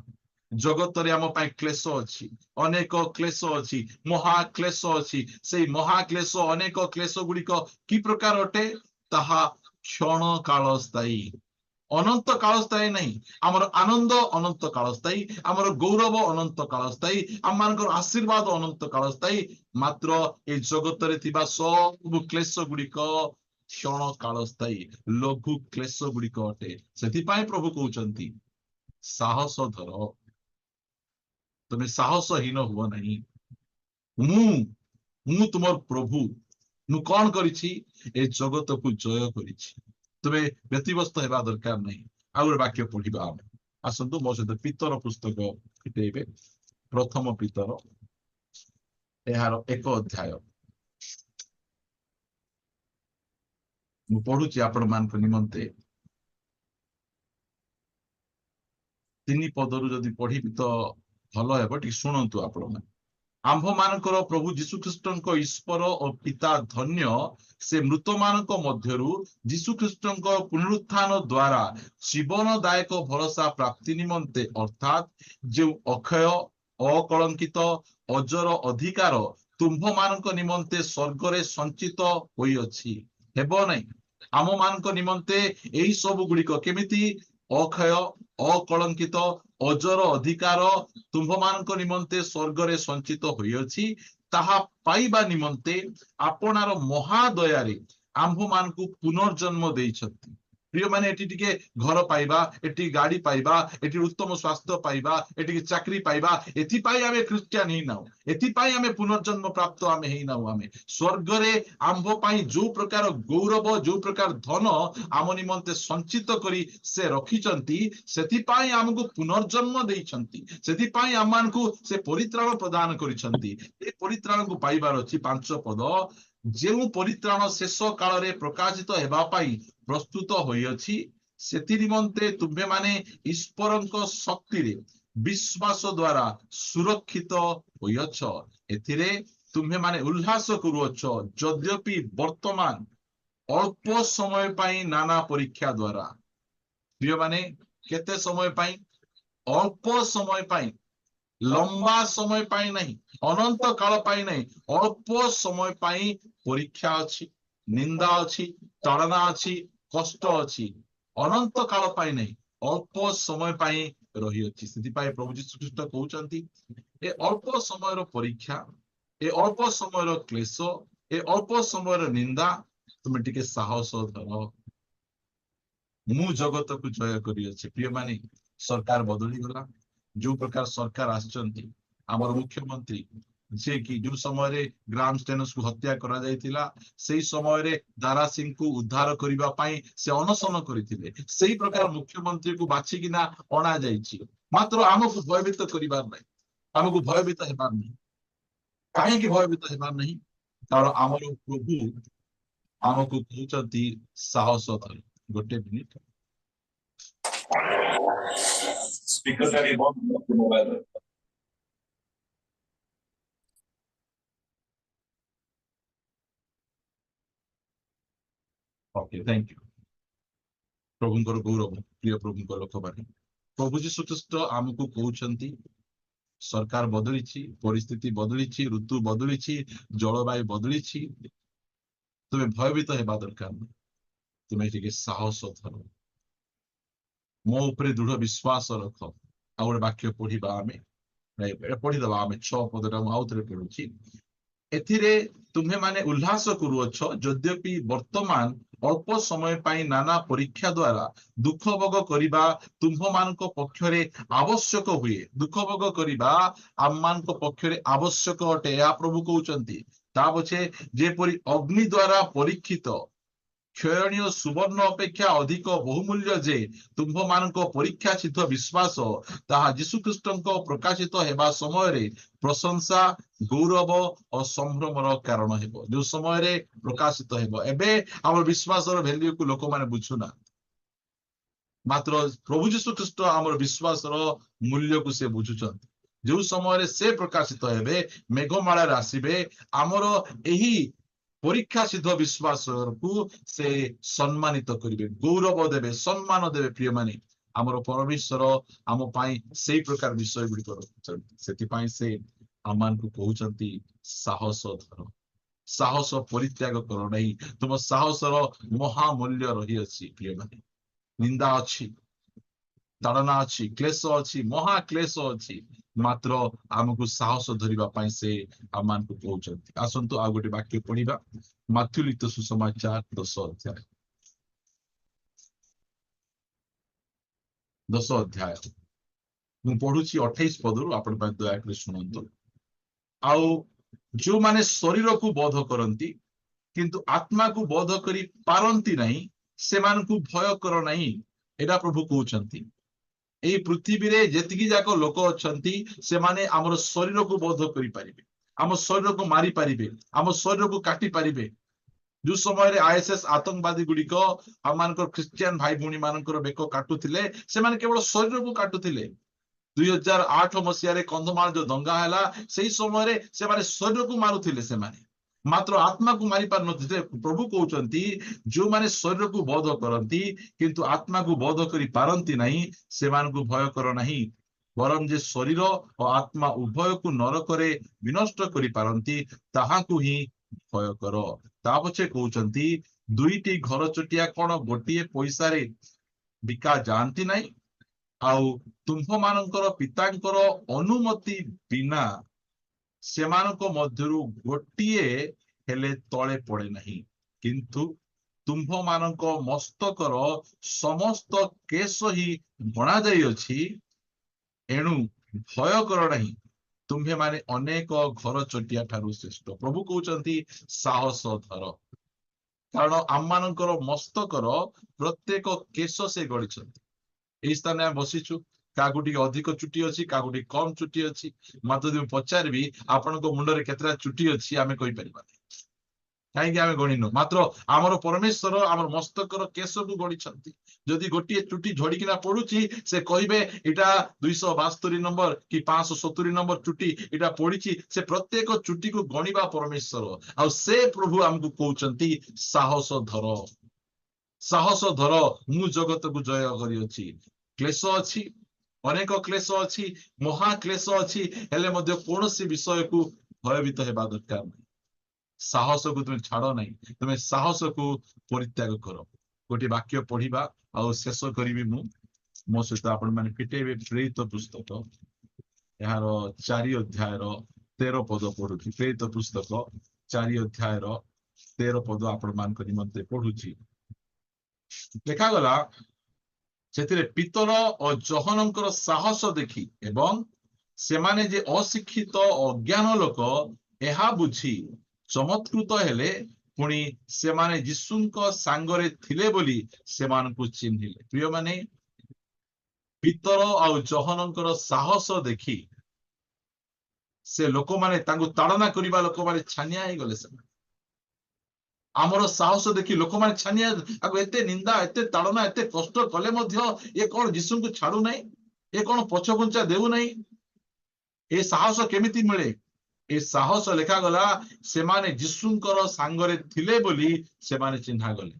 ଜଗତରେ ଆମ ପାଇଁ କ୍ଲେଶ ଅଛି, ଅନେକ କ୍ଲେଶ ଅଛି, ମହାକ୍ଲେଶ ଅଛି। ସେଇ ମହାକ୍ଲେଶ, ଅନେକ କ୍ଲେଶ ଗୁଡିକ କି ପ୍ରକାର ଅଟେ? ତାହା କ୍ଷଣ କାଳ ସ୍ଥାୟୀ, ଅନନ୍ତ କାଳ ସ୍ଥାୟୀ ନାହିଁ। ଆମର ଆନନ୍ଦ ଅନନ୍ତ କାଳ ସ୍ଥାୟୀ, ଆମର ଗୌରବ ଅନନ୍ତ କାଳ ସ୍ଥାୟୀ, ଆମମାନଙ୍କର ଆଶୀର୍ବାଦ ଅନନ୍ତ କାଳ ସ୍ଥାୟୀ। ମାତ୍ର ଏ ଜଗତରେ ଥିବା ସବୁ କ୍ଲେଶ ଗୁଡିକ କ୍ଷଣ କାଳ ସ୍ଥାୟୀ, ଲଘୁ କ୍ଲେଶ ଗୁଡିକ ଅଟେ। ସେଥିପାଇଁ ପ୍ରଭୁ କହୁଛନ୍ତି, ସାହସ ଧର, ତମେ ସାହସହୀନ ହୁଅ ନାହିଁ। ମୁଁ ତୁମର ପ୍ରଭୁ, ମୁଁ କଣ କରିଛି? ଏ ଜଗତକୁ ଜୟ କରିଛି। ତୁମେ ବ୍ୟତିବ୍ୟସ୍ତ ହେବା ଦରକାର ନାହିଁ। ଆଉ ଗୋଟେ ବାକ୍ୟ ପଢିବା ଆମେ। ଆସନ୍ତୁ ମୋ ସହିତ ପିତର ପୁସ୍ତକ ଫିଟେଇବେ, ପ୍ରଥମ ପିତର, ଏହାର 1 ଅଧ୍ୟାୟ। ମୁଁ ପଢୁଛି ଆପଣ ମାନଙ୍କ ନିମନ୍ତେ। 3 ପଦରୁ ଯଦି ପଢିବି ତ ଭଲ ହେବ, ଟିକେ ଶୁଣନ୍ତୁ ଆପଣ ମାନେ। ଆମ୍ଭମାନଙ୍କର ପ୍ରଭୁ ଯୀଶୁଖ୍ରୀଷ୍ଟଙ୍କ ଈଶ୍ୱର ଓ ପିତା ଧନ୍ୟ, ସେ ମୃତମାନଙ୍କ ମଧ୍ୟରୁ ଯୀଶୁଖ୍ରୀଷ୍ଟଙ୍କ ପୁନରୁତ୍ଥାନ ଦ୍ୱାରା ଜୀବନଦାୟକ ଭରସା ପ୍ରାପ୍ତି ନିମନ୍ତେ, ଅର୍ଥାତ୍ ଯେଉଁ ଅକ୍ଷୟ, ଅକଳଙ୍କିତ, ଅଜର ଅଧିକାର ତୁମ୍ଭମାନଙ୍କ ନିମନ୍ତେ ସ୍ୱର୍ଗରେ ସଞ୍ଚିତ ହୋଇଅଛି। ହେବ ନାହିଁ? ଆମମାନଙ୍କ ନିମନ୍ତେ ଏଇ ସବୁ ଗୁଡିକ କେମିତି? ଅକ୍ଷୟ, ଅକଳଙ୍କିତ, ଅଜର ଅଧିକାର ତୁମ୍ଭମାନଙ୍କ ନିମନ୍ତେ ସ୍ୱର୍ଗରେ ସଞ୍ଚିତ ହୋଇଅଛି। ତାହା ପାଇବା ନିମନ୍ତେ ଆପଣାର ମହାଦୟାରେ ଆମ୍ଭମାନଙ୍କୁ ପୁନର୍ଜନ୍ମ ଦେଇଛନ୍ତି। ପ୍ରିୟମାନେ, ଏଠି ଟିକେ ଘର ପାଇବା, ଏଠି ଗାଡି ପାଇବା, ଏଠି ଉତ୍ତମ ସ୍ୱାସ୍ଥ୍ୟ ପାଇବା, ଏଠିକି ଚାକିରି ପାଇବା, ଏଥିପାଇଁ ଆମେ ଖ୍ରୀଷ୍ଟିଆନ ହେଇନାହୁଁ। ଏଥିପାଇଁ ଆମେ ପୁନର୍ଜନ୍ମ ପ୍ରାପ୍ତ ଆମେ ହେଇନାହୁଁ। ଆମେ ସ୍ୱର୍ଗରେ ଆମ୍ଭ ପାଇଁ ଯୋଉ ପ୍ରକାର ଗୌରବ, ଯୋଉ ପ୍ରକାର ଧନ ଆମ ନିମନ୍ତେ ସଞ୍ଚିତ କରି ସେ ରଖିଛନ୍ତି, ସେଥିପାଇଁ ଆମକୁ ପୁନର୍ଜନ୍ମ ଦେଇଛନ୍ତି। ସେଥିପାଇଁ ଆମମାନଙ୍କୁ ସେ ପରିତ୍ରାଣ ପ୍ରଦାନ କରିଛନ୍ତି। ଏ ପରିତ୍ରାଣକୁ ପାଇବାର ଅଛି। 5 ପଦ, ଯେଉଁ ପରିତ୍ରାଣ ଶେଷ କାଳରେ ପ୍ରକାଶିତ ହେବା ପାଇଁ ପ୍ରସ୍ତୁତ ହୋଇଅଛି, ସେଥି ନିମନ୍ତେ ତୁମ୍ଭେମାନେ ଈଶ୍ୱରଙ୍କ ଶକ୍ତିରେ ବିଶ୍ୱାସ ଦ୍ୱାରା ସୁରକ୍ଷିତ ହୋଇଅଛ। ଏଥିରେ ତୁମ୍ଭେମାନେ ଉଲ୍ଲାସ କରୁଅଛ, ଯଦ୍ୟପି ବର୍ତ୍ତମାନ ଅଳ୍ପ ସମୟ ପାଇଁ ନାନା ପରୀକ୍ଷା ଦ୍ୱାରା। ପ୍ରିୟମାନେ, କେତେ ସମୟ ପାଇଁ? ଅଳ୍ପ ସମୟ ପାଇଁ, ଲମ୍ବା ସମୟ ପାଇଁ ନାହିଁ, ଅନନ୍ତ କାଳ ପାଇଁ ନାହିଁ। ଅଳ୍ପ ସମୟ ପାଇଁ ପରୀକ୍ଷା ଅଛି, ନିନ୍ଦା ଅଛି, ତାଡ଼ନା ଅଛି, କଷ୍ଟ ଅଛି। ଅନନ୍ତ କାଳ ପାଇଁ ନାହିଁ, ଅଳ୍ପ ସମୟ ପାଇଁ ରହିଅଛି। ସେଥିପାଇଁ ପ୍ରଭୁ ଯୀଶୁ ଖ୍ରୀଷ୍ଟ କହୁଛନ୍ତି, ଏ ଅଳ୍ପ ସମୟର ପରୀକ୍ଷା, ଏ ଅଳ୍ପ ସମୟର କ୍ଲେଶ, ଏ ଅଳ୍ପ ସମୟର ନିନ୍ଦା, ତୁମେ ଟିକେ ସାହସ ଧର। ମୁଁ ଜଗତକୁ ଜୟ କରିଅଛି। ପ୍ରିୟମାନେ, ସରକାର ବଦଳିଗଲା। ଯୋଉ ପ୍ରକାର ସରକାର ଆସିଛନ୍ତି, ଆମର ମୁଖ୍ୟମନ୍ତ୍ରୀ ଯିଏ କି ଯୋଉ ସମୟରେ ଗ୍ରାମ ଷ୍ଟେନସକୁ ହତ୍ୟା କରାଯାଇଥିଲା, ସେଇ ସମୟରେ ଦାରା ସିଂଙ୍କୁ ଉଦ୍ଧାର କରିବା ପାଇଁ ସେ ଅନଶନ କରିଥିଲେ। ସେଇ ପ୍ରକାର ମୁଖ୍ୟମନ୍ତ୍ରୀକୁ ବାଛିକିନା ଅଣାଯାଇଛି। ମାତ୍ର ଆମକୁ ଭୟଭୀତ କରିବାର ନାହିଁ, ଆମକୁ ଭୟଭୀତ ହେବାର ନାହିଁ। କାହିଁକି ଭୟଭୀତ ହେବାର ନାହିଁ? କାରଣ ଆମର ପ୍ରଭୁ ଆମକୁ କହୁଛନ୍ତି, ସାହସ ଧର। ଗୋଟେ ମିନିଟ, ସ୍ପିକରଟା ଟିକେ ବନ୍ଦ କର ମୋବାଇଲର। Okay, thank you. ପ୍ରଭୁଙ୍କର ଗୌରବ, ପ୍ରିୟ ପ୍ରଭୁଙ୍କ ଲୋକମାନେ, ପ୍ରଭୁ ଯୀଶୁ ଖ୍ରୀଷ୍ଟ ଆମକୁ କହୁଛନ୍ତି, ସରକାର ବଦଳିଛି, ପରିସ୍ଥିତି ବଦଳିଛି, ଋତୁ ବଦଳିଛି, ଜଳବାୟୁ ବଦଳିଛି, ତୁମେ ଭୟଭୀତ ହେବା ଦରକାର ନାହିଁ। ତୁମେ ଟିକେ ସାହସ ଧର, ମୋ ଉପରେ ଦୃଢ ବିଶ୍ୱାସ ରଖ। ଆଉ ଗୋଟେ ବାକ୍ୟ ପଢିବା ଆମେ, ପଢିଦବା ଆମେ 6 ପଦଟା। ମୁଁ ଆଉ ଥରେ ପଢୁଛି। ଏଥିରେ ତୁମେ ମାନେ ଉଲ୍ଲାସ କରୁଅଛ, ଯଦ୍ୟପି ବର୍ତ୍ତମାନ ଅଳ୍ପ ସମୟ ପାଇଁ ନାନା ପରୀକ୍ଷା ଦ୍ୱାରା ଦୁଃଖ ଭୋଗ କରିବା ତୁମ୍ଭମାନଙ୍କ ପକ୍ଷରେ ଆବଶ୍ୟକ ହୁଏ। ଦୁଃଖ ଭୋଗ କରିବା ଆମମାନଙ୍କ ପକ୍ଷରେ ଆବଶ୍ୟକ ଅଟେ, ଏହା ପ୍ରଭୁ କହୁଛନ୍ତି। ତା ପଛେ ଯେପରି ଅଗ୍ନି ଦ୍ୱାରା ପରୀକ୍ଷିତ କ୍ଷୟଣୀୟ ସୁବର୍ଣ୍ଣ ଅପେକ୍ଷା ଅଧିକ ବହୁମୂଲ୍ୟ ଯେ ତୁମ୍ଭମାନଙ୍କ ପରୀକ୍ଷା ସିଦ୍ଧ ବିଶ୍ୱାସ ତାହା ଯୀଶୁଖ୍ରୀଷ୍ଟଙ୍କ ପ୍ରକାଶିତ ହେବା ସମୟରେ ପ୍ରଶଂସା, ଗୌରବ ଓ ସମ୍ଭ୍ରମର କାରଣ ହେବ। ଯୋଉ ସମୟରେ ପ୍ରକାଶିତ ହେବ, ଏବେ ଆମର ବିଶ୍ୱାସର ଭ୍ୟାଲ୍ୟୁକୁ ଲୋକମାନେ ବୁଝୁନାହାନ୍ତି, ମାତ୍ର ପ୍ରଭୁ ଯୀଶୁଖ୍ରୀଷ୍ଟ ଆମର ବିଶ୍ୱାସର ମୂଲ୍ୟକୁ ସେ ବୁଝୁଛନ୍ତି। ଯୋଉ ସମୟରେ ସେ ପ୍ରକାଶିତ ହେବେ, ମେଘମାଳାରେ ଆସିବେ, ଆମର ଏହି ପରୀକ୍ଷା ସିଦ୍ଧ ବିଶ୍ୱାସକୁ ସେ ସମ୍ମାନିତ କରିବେ, ଗୌରବ ଦେବେ, ସମ୍ମାନ ଦେବେ। ପ୍ରିୟମାନେ, ଆମର ପରମେଶ୍ୱର ଆମ ପାଇଁ ସେଇ ପ୍ରକାର ବିଷୟ ଗୁଡିକ ରଖିଛନ୍ତି। ସେଥିପାଇଁ ସେ ଆମମାନଙ୍କୁ କହୁଛନ୍ତି, ସାହସ ଧର, ସାହସ ପରିତ୍ୟାଗ କର ନାହିଁ। ତୁମ ସାହସର ମହାମୂଲ୍ୟ ରହିଅଛି। ପ୍ରିୟମାନେ, ନିନ୍ଦା ଅଛି, ତାଡ଼ନା ଅଛି, କ୍ଲେଶ ଅଛି, ମହାକ୍ଲେଶ ଅଛି, ମାତ୍ର ଆମକୁ ସାହସ ଧରିବା ପାଇଁ ସେ ଆମମାନଙ୍କୁ କହୁଛନ୍ତି। ଆସନ୍ତୁ ଆଉ ଗୋଟେ ବାକ୍ୟ ପଢିବା, ମାଥ୍ୟୁ ଲିଖିତ ସୁସମାଚାର 10 ଅଧ୍ୟାୟ। ମୁଁ ପଢୁଛି 28 ପଦରୁ, ଆପଣ ପାଇଁ ଦୟାକରି ଶୁଣନ୍ତୁ। ଆଉ ଯୋଉମାନେ ଶରୀରକୁ ବୋଧ କରନ୍ତି କିନ୍ତୁ ଆତ୍ମାକୁ ବୋଧ କରି ପାରନ୍ତି ନାହିଁ, ସେମାନଙ୍କୁ ଭୟ କର ନାହିଁ। ଏଇଟା ପ୍ରଭୁ କହୁଛନ୍ତି। ଏହି ପୃଥିବୀରେ ଯେତିକି ଯାକ ଲୋକ ଅଛନ୍ତି, ସେମାନେ ଆମର ଶରୀରକୁ ବୋଧ କରିପାରିବେ, ଆମ ଶରୀରକୁ ମାରି ପାରିବେ, ଆମ ଶରୀରକୁ କାଟି ପାରିବେ। ଯୋଉ ସମୟରେ ISIS ଆତଙ୍କବାଦୀ ଗୁଡିକ ଆମମାନଙ୍କର ଖ୍ରୀଷ୍ଟିଆନ ଭାଇ ଭଉଣୀ ମାନଙ୍କର ବେକ କାଟୁଥିଲେ, ସେମାନେ କେବଳ ଶରୀରକୁ କାଟୁଥିଲେ। 2008 ମସିହାରେ କନ୍ଧମାଳ ଯୋଉ ଦଙ୍ଗା ହେଲା, ସେଇ ସମୟରେ ସେମାନେ ଶରୀରକୁ ମାରୁଥିଲେ, ସେମାନେ ମାତ୍ର ଆତ୍ମାକୁ ମାରି ପାରୁନଥିଲେ। ପ୍ରଭୁ କହୁଛନ୍ତି, ଯୋଉମାନେ ଶରୀରକୁ ବୋଧ କରନ୍ତି କିନ୍ତୁ ଆତ୍ମାକୁ ବୋଧ କରି ପାରନ୍ତି ନାହିଁ, ସେମାନଙ୍କୁ ଭୟ କର ନାହିଁ। ବରଂ ଯେ ଶରୀର ଓ ଆତ୍ମା ଉଭୟକୁ ନରକରେ ବିନଷ୍ଟ କରିପାରନ୍ତି, ତାହାକୁ ହିଁ ଭୟ କର। ତା ପଛେ କହୁଛନ୍ତି, ଦୁଇଟି ଘର ଚଟିଆ କଣ ଗୋଟିଏ ପଇସାରେ ବିକା ଯାଆନ୍ତି ନାହିଁ? ଆଉ ତୁମ୍ଭମାନଙ୍କର ପିତାଙ୍କର ଅନୁମତି ବିନା ସେମାନଙ୍କ ମଧ୍ୟରୁ ଗୋଟିଏ ହେଲେ ତଳେ ପଡେ ନାହିଁ। କିନ୍ତୁ ତୁମ୍ଭମାନଙ୍କ ମସ୍ତକର ସମସ୍ତ କେଶ ହିଁ ଗଣାଯାଇଅଛି। ଏଣୁ ଭୟ କର ନାହିଁ, ତୁମ୍ଭେମାନେ ଅନେକ ଘର ଚଟିଆ ଠାରୁ ଶ୍ରେଷ୍ଠ। ପ୍ରଭୁ କହୁଛନ୍ତି, ସାହସ ଧର, କାରଣ ଆମମାନଙ୍କର ମସ୍ତକର ପ୍ରତ୍ୟେକ କେଶ ସେ ଗଢିଛନ୍ତି। ଏଇ ସ୍ଥାନରେ ଆମେ ବସିଛୁ, କାହାକୁ ଟିକେ ଅଧିକ ଚୁଟି ଅଛି, କାହାକୁ ଟିକେ କମ ଚୁଟି ଅଛି। ମାତ୍ର ଯଦି ମୁଁ ପଚାରିବି ଆପଣଙ୍କ ମୁଣ୍ଡରେ କେତେଟା ଚୁଟି ଅଛି, ଆମେ କହିପାରିବାନି, କାହିଁକି ଆମେ ଗଣିନୁ। ମାତ୍ର ଆମର ପରମେଶ୍ୱର ଆମର ମସ୍ତକର କେଶକୁ ଗଢିଛନ୍ତି। ଯଦି ଗୋଟିଏ ଚୁଟି ଝଡିକିନା ପଡୁଛି, ସେ କହିବେ ଏଇଟା 272 ନମ୍ବର କି 570 ନମ୍ବର ଚୁଟି ଏଇଟା ପଡିଛି। ସେ ପ୍ରତ୍ୟେକ ଚୁଟିକୁ ଗଣିବା ପରମେଶ୍ୱର। ଆଉ ସେ ପ୍ରଭୁ ଆମକୁ କହୁଛନ୍ତି, ସାହସ ଧର, ସାହସ ଧର, ମୁଁ ଜଗତକୁ ଜୟ କରିଅଛି। କ୍ଲେଶ ଅଛି, ଅନେକ କ୍ଲେଶ ଅଛି, ମହାକ୍ଲେଶ ଅଛି, ହେଲେ ମଧ୍ୟ କୌଣସି ବିଷୟକୁ ଭୟଭୀତ ହେବା ଦରକାର ନାହିଁ। ସାହସକୁ ତୁମେ ଛାଡ ନାହିଁ, ତୁମେ ସାହସକୁ ପରିତ୍ୟାଗ କର। ଗୋଟେ ବାକ୍ୟ ପଢିବା ଆଉ ଶେଷ କରିବି ମୁଁ। ମୋ ସହିତ ଆପଣ ମାନେ ଫିଟେଇବେ ପ୍ରେରିତ ପୁସ୍ତକ, ଏହାର 4 ଅଧ୍ୟାୟର 13 ପଦ ପଢୁଛି। ପ୍ରେରିତ ପୁସ୍ତକ 4 ଅଧ୍ୟାୟର 13 ପଦ ଆପଣ ମାନଙ୍କ ନିମନ୍ତେ ପଢୁଛି। ଲେଖାଗଲା, ସେଥିରେ ପିତର ଓ ଯୋହନଙ୍କର ସାହସ ଦେଖି ଏବଂ ସେମାନେ ଯେ ଅଶିକ୍ଷିତ ଅଜ୍ଞାନ ଲୋକ, ଏହା ବୁଝି ଚମତ୍କୃତ ହେଲେ। ପୁଣି ସେମାନେ ଯୀଶୁଙ୍କ ସାଙ୍ଗରେ ଥିଲେ ବୋଲି ସେମାନଙ୍କୁ ଚିହ୍ନିଲେ। ପ୍ରିୟମାନେ, ପିତର ଆଉ ଯୋହନଙ୍କର ସାହସ ଦେଖି ସେ ଲୋକମାନେ, ତାଙ୍କୁ ତାଡନା କରିବା ଲୋକମାନେ ଛାନିଆ ହେଇଗଲେ। ସେମାନେ ଆମର ସାହସ ଦେଖି ଲୋକମାନେ ଛାନିଆ, ଆକୁ ଏତେ ନିନ୍ଦା, ଏତେ ତାଡନା, ଏତେ କଷ୍ଟ କଲେ ମଧ୍ୟ ଏ କଣ ଯୀଶୁଙ୍କୁ ଛାଡୁନାହିଁ, ଏ କଣ ପଛଘୁଞ୍ଚା ଦେଉନାହିଁ। ଏ ସାହସ କେମିତି ମିଳେ? ଏ ସାହସ ଲେଖାଗଲା, ସେମାନେ ଯୀଶୁଙ୍କର ସାଙ୍ଗରେ ଥିଲେ ବୋଲି ସେମାନେ ଚିହ୍ନା ଗଲେ।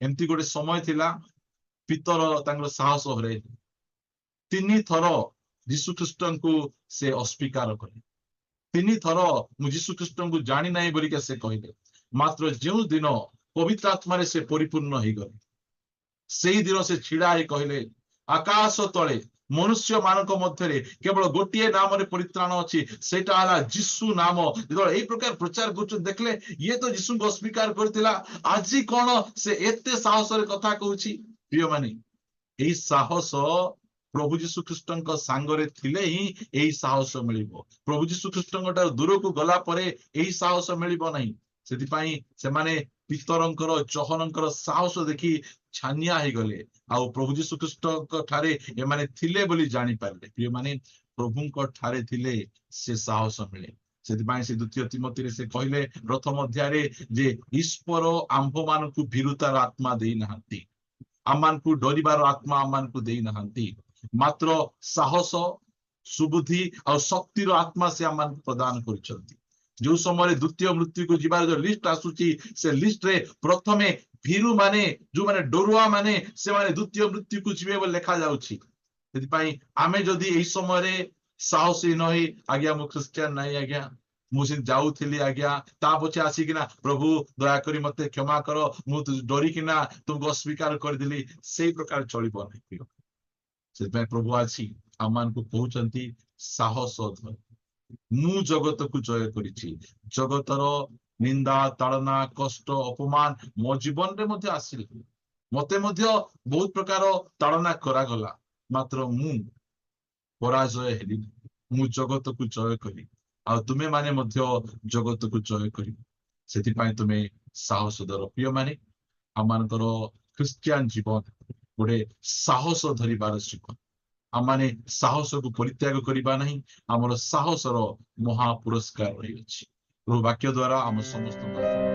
ଏମିତି ଗୋଟେ ସମୟ ଥିଲା, ପିତର ତାଙ୍କର ସାହସ ହରାଇଲେ। 3 ଥର ଯୀଶୁଖ୍ରୀଷ୍ଟଙ୍କୁ ସେ ଅସ୍ୱୀକାର କଲେ। 3 ଥର ମୁଁ ଯୀଶୁଖ୍ରୀଷ୍ଟଙ୍କୁ ଜାଣି ନାହିଁ ବୋଲିକା ସେ କହିଲେ। ମାତ୍ର ଯେଉଁ ଦିନ ପବିତ୍ର ଆତ୍ମାରେ ସେ ପରିପୂର୍ଣ୍ଣ ହେଇଗଲେ, ସେଇ ଦିନ ସେ ଛିଡା ହେଇ କହିଲେ, ଆକାଶ ତଳେ मनुष्य मानक मध्य केवल गोटे नाम परित्राण अच्छी सेटा हला जीशु नाम जो यही प्रकार प्रचार कर देखले ये तो जीशु को अस्वीकार करथिला आज कौन से एते साहस कथा कहूँ प्रिय माने यही साहस प्रभु जीशु ख्रीष्ट सांगरे थिले ही यही साहस मिलिबो प्रभु जीशु ख्रीष्ट दूर को गला परे यही साहस मिलिबो नहीं सेतिपाई से माने पितरंकर जहनंकर साहस देखी छानिया ही गले आउ प्रभु जीशु ख्रीष्ट ठारे एमाने थिले बोली जानी पारले प्रिय माने प्रभुंक ठारे थिले से साहस मिले सेतिपाई से द्वितीय तिमोथी से कहले प्रथम अध्याय जे ईश्वर आंभ मानकु भीरुतार आत्मा देई नहांती आमान को डरिबार आत्मा आमान को देई नहांती मात्र साहस सुबुद्धि और शक्तिर आत्मा से आमान प्रदान करिसंती जो समय द्वितीय मृत्यु को जीवार जो लिस्ट आसुची से लिस्ट रे प्रथमे भीरु माने जो माने डरुआ माने से माने द्वितीय मृत्यु को जीवे बोली लिखा जाउची सेति पई आमे जदी एई समय रे साहसी नही आज्ञा मु क्रिश्चियन नहीं आज्ञा मुझे जाऊली आज्ञा ता पछे आसिकिना प्रभु दया करी मते क्षमा करो मु डरिकिना तुमको अस्वीकार करदेली से प्रकार चलिबो नहीं से प्रभु आछि आमान को कहउचंती साहस धर मु जगत को जय करिछि जगतर निंदा ताड़ना कष्ट अपमान मो जीवन रे मध्य आसिल मते मध्य बहुत प्रकार ताड़ना करागला मात्र मु पराजय हेली मु जगत को जय करी आ तुमे माने मध्य जगत को जय करी सेति पाई तुमे साहस दर प्रिय माने आमानकर क्रिश्चियन जीवन गोटे साहस धरिबार शिख आमाने साहस को परित्याग करिबा नहीं आमर साहसर महापुरस्कार रही अछि प्रभु वाक्य द्वारा आम समस्त